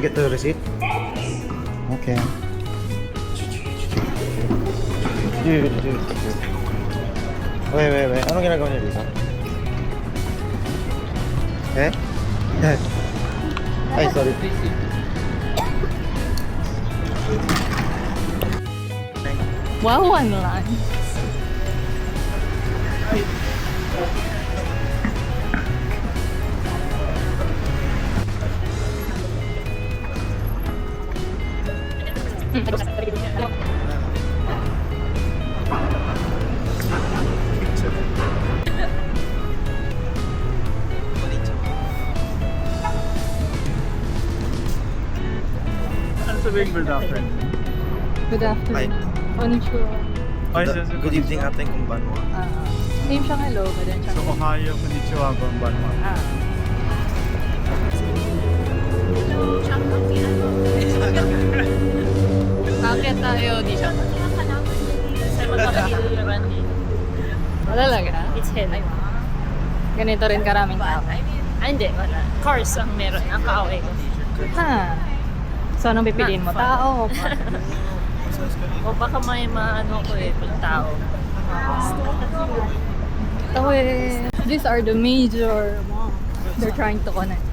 you get the receipt? Okay. Wait. Anong ginagawa niyo dito? Eh? Ay, sorry. Wow, lang. Ano sabihin good afternoon? Good afternoon. Konnichiwa. Good evening ate kung banwa. Same siyang hello, but then So, siyang... Ohio, konnichiwa, konbanwa. Bakit tayo di siya? Wala lang na. It's hell. Ganito rin karaming tao. Hindi, wala. Cars ang meron. Ang kaaway ko. Ha? So, anong pipiliin mo? Tao? O baka may maano ko eh, kung tao. These are the major they're trying to connect.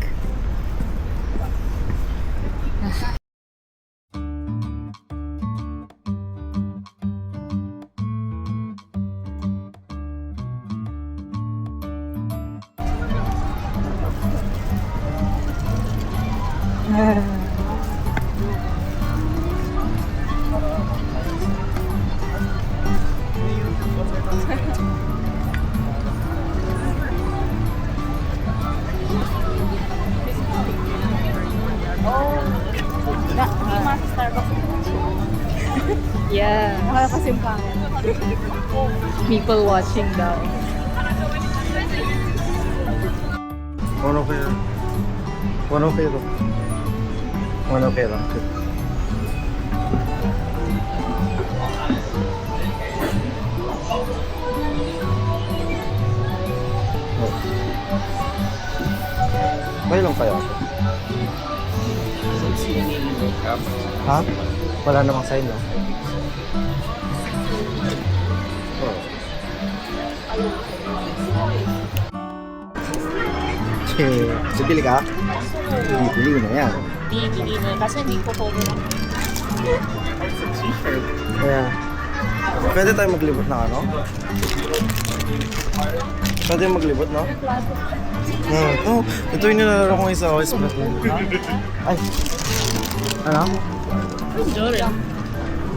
Yeah. Nakakasimpangan. People watching daw. One okay lang. May lang kaya? Ha? Wala namang sign, no? Bibili ka? Bibili na yan. Bibili na. Kasi hindi ko cover lang. Kaya, pwede tayo maglibot na ano? Pwede maglibot, no? Ito yung nilalaro kong isa. Ay! Ano? Jordan.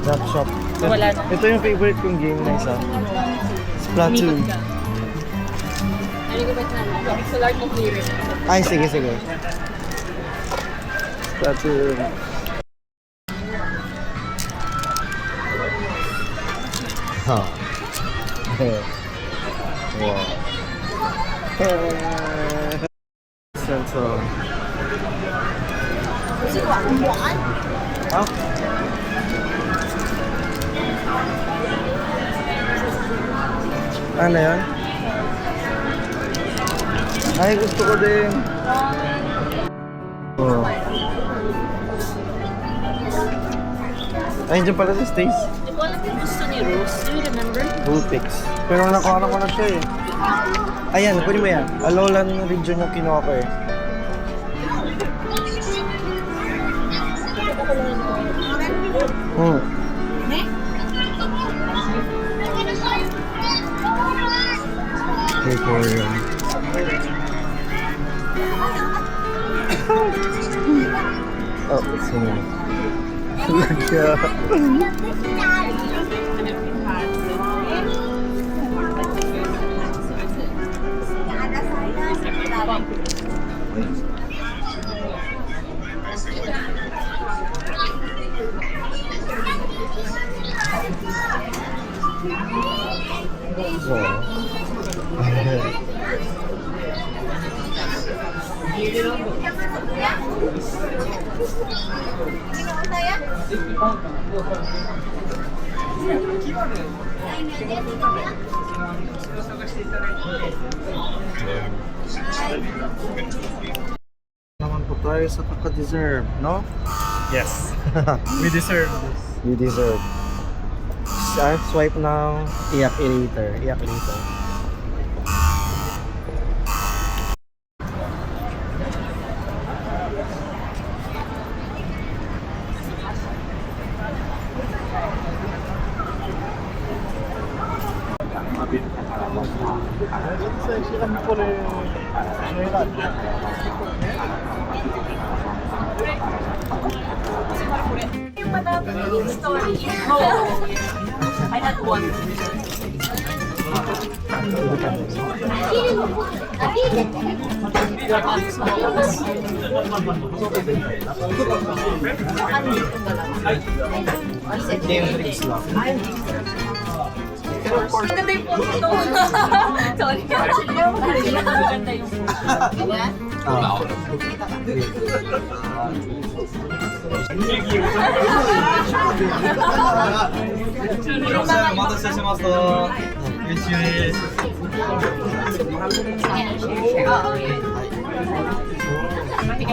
Drop shop. Wala na. Ito yung favorite kong game na isa. Splatoon. Ano ko ba na? Pixel art mo clear. Ay, sige. Splatoon. Ha. Wow. Sensor. Ha? Ano yan? Ay, gusto ko din. Oh. Ay, dyan pala sa Stace. Hindi ko alam yung gusto ni Rose. Do you remember? Bullpix. Pero nakuha ko na siya eh. Ayan, pwede mo yan. Alolan region yung kinuha ko eh. Okay, Korean. Oh, sino? Naman po tayo sa kaka-deserve, no? Yes. We deserve this. You deserve. Swipe now, iyak later, iyak later. Story. I had one. Game tricks lang. Maganda yung photo. Sorry. Maganda yung photo.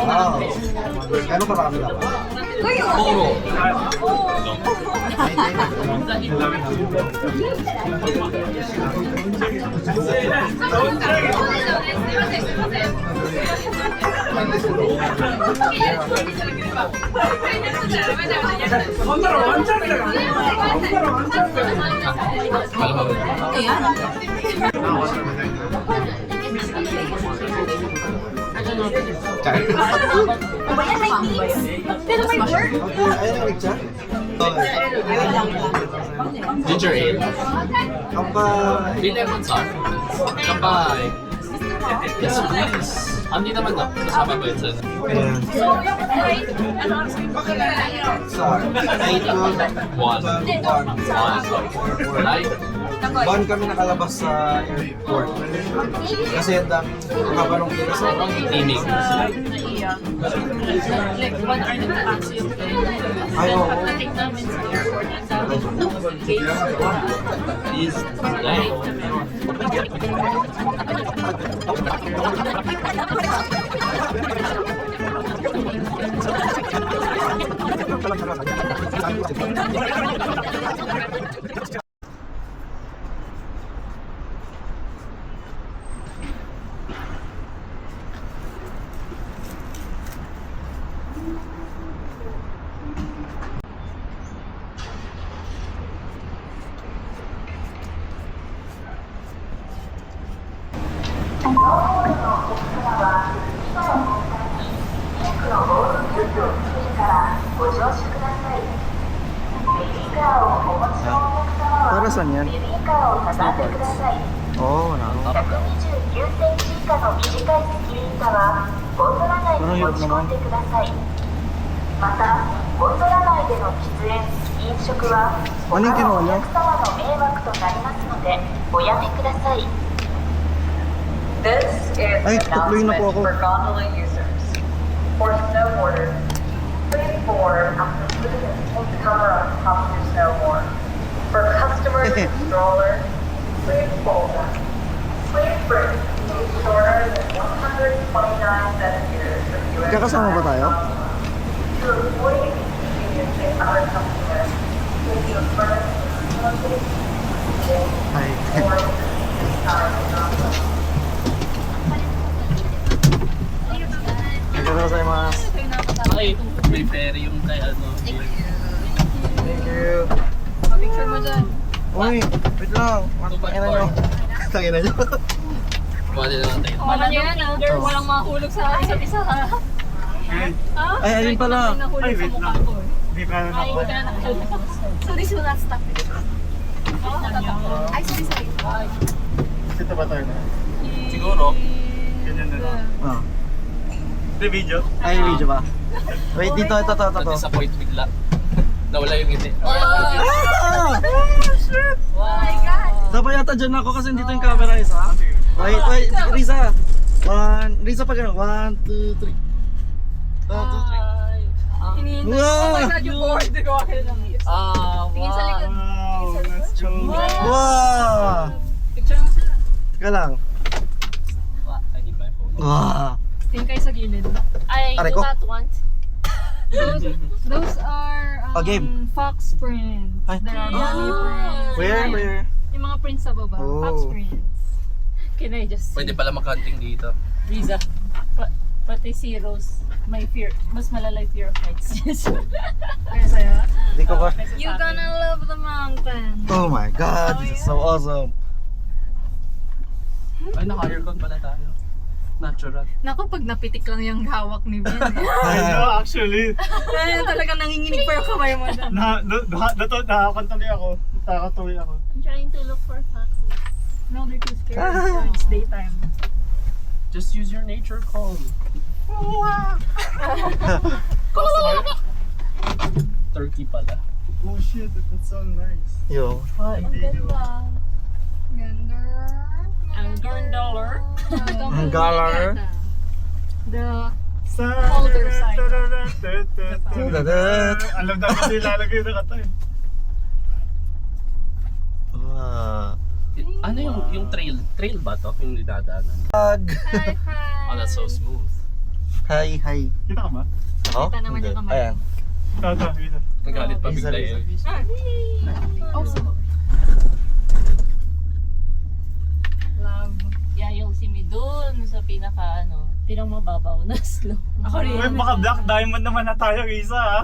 Wow. Gano'n karami dapat? Pero may work. Ayun ang picture? Ginger ale. Kapag... May lemon sa akin. Kapag... Yes, please. Hindi naman na. Kasama ba yun sa... Ayan. Sa 8 One. Like, Ban kami nakalabas sa airport. Kasi ang daming kabalong dito sa timing. Like 1 hour na taxi yung Ay, oo. pagdating namin sa airport. Ang dami Is like... Para saan yan? Oo, wala ako. 129センチ以下の短い責任者はゴンドラ内に持ち込んでください。また、ゴンドラ内での喫煙、飲食は他のお客様の迷惑となりますのでおやめください。This is Ay, an tutuloy na po announcement ako. for gondola users. For snowboarders, please board after putting a pink cover on top of your snowboard. For customers with strollers, please fold them. Please bring no shorter than 129 centimeters from US Magkakasama ba tayo? To avoid inconveniencing other customers, if you furnish Ay. or this time is not Nagkakasaimasu. Okay, may ferry yung kay ano. Thank you. Picture mo dyan. Uy, wait lang. Tangina nyo. Tangina nyo. Pwede naman tayo. Walang yan, walang mahulog sa isa't isa. Ha? Ay, ayun pala. Nahulog Ay, sa wait mukha lang. ko. Hindi pa na Ay, wala na. So this will not stop. Ay, sorry. Ito ba tayo na? Siguro. Ganyan na lang. Ah. Hindi video. Ay, video ba? Wait, dito, ito. Na-disappoint bigla. Nawala yung ngiti. Ah! Oh my God. Dapat yata dyan ako kasi dito yung camera isa. Wait, Riza. Riza pa gano'n. 1, 2, 3. 1, 2, 3. Hinihintay. Wow! Oh my God, yung board. Gawa ka lang. Tingin sa likod. Wow, let's go. Wow! Picture mo sila. Teka lang. I need my phone. Wow! Tingin kayo sa gilid. I Aray do ko. not want. Those are game. fox prints. Ay. There are bunny prints. Where? Yung mga prints sa baba. Oh. Fox prints. Can I just Pwede pala mag-hunting dito. Riza, pati si Rose, may fear, mas malala yung fear of heights. Kaya sa'yo? Di ko ba? You gonna love the mountain. Oh my god, this is so awesome. Ay, naka-aircon pala tayo. Natural. Naku, pag napitik lang yung hawak ni Ben. I know, actually. Kaya talaga nanginginig pa yung kamay mo dyan. Nakakatuloy ako. Nakakatuloy ako. I'm trying to look for foxes. No, they're too scared. So it's daytime. Just use your nature calm. Turkey pala. Oh shit, that's so nice. Yo. Ang ganda. Ganda. Ang $1. Ang galar. The Older side. Alam na kasi ilalagay na kata eh. Wow. Ano yung trail? Trail ba to? Yung dinadaanan? Hug. Hi, hi. Oh, that's so smooth. Hi, hi. Kita ka ba? Ako? Kita naman yung kamay. Ayan. Kita. Nagalit pa Visa, bigla visa. eh. Oh, so. Love. Yeah, you'll see me dun sa pinakamababaw na slope. Ako rin. Uy, baka black diamond naman na tayo, Isa ha?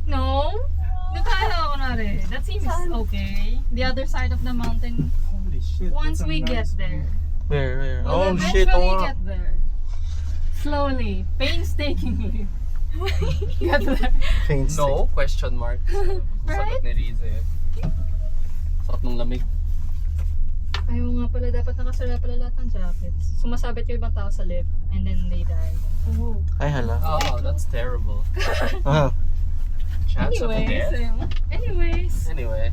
No? Nakala ako na rin. That seems okay. The other side of the mountain. Holy shit. Once that's a we get nice there. Where? We'll Oh shit, eventually oh. get there. Slowly, painstakingly. Get there. Painstaking. No? Question mark. Right? Sagot ni Riza eh. Sarap ng lamig. Ayaw nga pala, dapat nakasala pala lahat ng jackets. Sumasabit yung ibang tao sa lift and then they die. Oh. Ay, hala. Oh, that's terrible. Ah. Chance of Anyways, death. anyways. Anyway.